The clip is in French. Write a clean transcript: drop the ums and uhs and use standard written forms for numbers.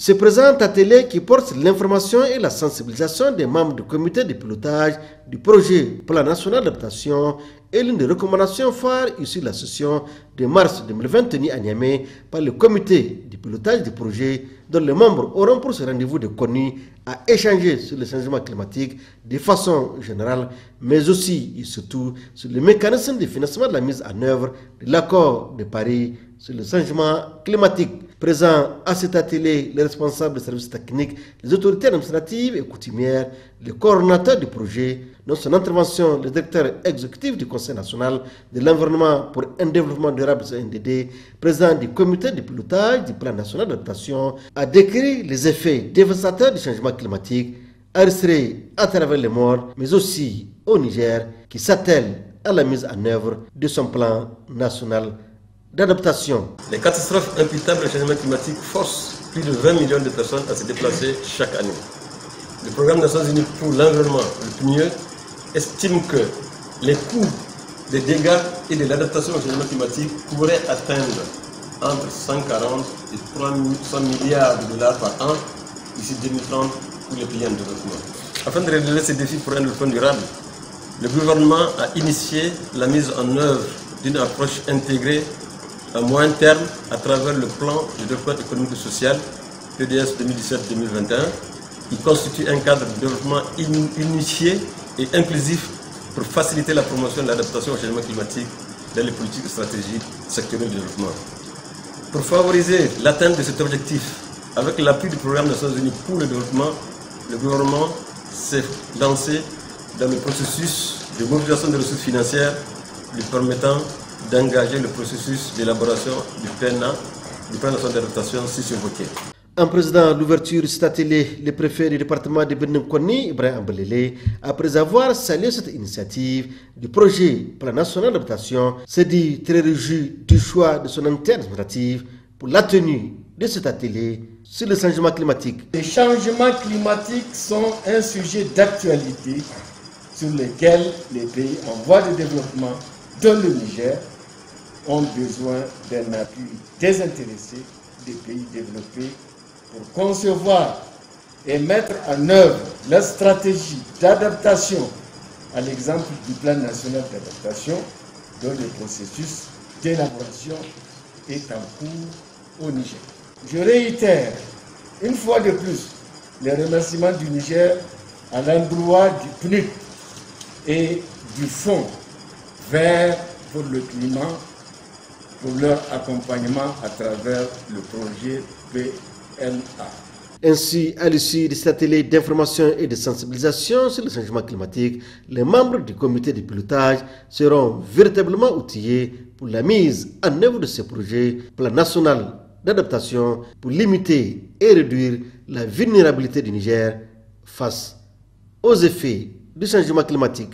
Ce présent atelier qui porte sur l'information et la sensibilisation des membres du comité de pilotage du projet Plan national d'adaptation est l'une des recommandations phares issues de la session de mars 2020 tenue à Niamey par le comité de pilotage du projet, dont les membres auront pour ce rendez-vous de connus à échanger sur le changement climatique de façon générale, mais aussi et surtout sur le mécanisme de financement de la mise en œuvre de l'accord de Paris sur le changement climatique. Présents à cet atelier, les responsables des services techniques, les autorités administratives et coutumières, le coordonnateur du projet, dans son intervention, le directeur exécutif du Conseil national de l'environnement pour un développement durable CNDD, président du comité de pilotage du plan national d'adaptation, a décrit les effets dévastateurs du changement climatique enregistrés à travers les morts, mais aussi au Niger, qui s'attelle à la mise en œuvre de son plan national d'adaptation. Les catastrophes imputables au changement climatique forcent plus de 20 millions de personnes à se déplacer chaque année. Le Programme des Nations Unies pour l'environnement, le PNUE, estime que les coûts des dégâts et de l'adaptation au changement climatique pourraient atteindre entre 140 et 300 milliards de dollars par an d'ici 2030 pour les pays en développement. Afin de relever ces défis pour un développement durable, le gouvernement a initié la mise en œuvre d'une approche intégrée à moyen terme à travers le plan de développement économique et social PDS 2017-2021 qui constitue un cadre de développement unifié et inclusif pour faciliter la promotion de l'adaptation au changement climatique dans les politiques et stratégies sectorielles de développement. Pour favoriser l'atteinte de cet objectif, avec l'appui du Programme des Nations Unies pour le développement, le gouvernement s'est lancé dans le processus de mobilisation des ressources financières lui permettant d'engager le processus d'élaboration du plan national d'adaptation sus-évoqué. En président l'ouverture de cet atelier, le préfet du département de Benin Koni, Ibrahim Ambelele, après avoir salué cette initiative du projet Plan national d'adaptation, s'est dit très réjoui du choix de son entité administrative pour la tenue de cet atelier sur le changement climatique. Les changements climatiques sont un sujet d'actualité sur lequel les pays en voie de développement, dont le Niger, ont besoin d'un appui désintéressé des pays développés pour concevoir et mettre en œuvre la stratégie d'adaptation à l'exemple du plan national d'adaptation dont le processus d'élaboration est en cours au Niger. Je réitère une fois de plus les remerciements du Niger à l'endroit du PNUD et du Fonds vert pour le climat pour leur accompagnement à travers le projet PNA. Ainsi, à l'issue de cet atelier d'information et de sensibilisation sur le changement climatique, les membres du comité de pilotage seront véritablement outillés pour la mise en œuvre de ce projet Plan national d'adaptation pour limiter et réduire la vulnérabilité du Niger face aux effets du changement climatique.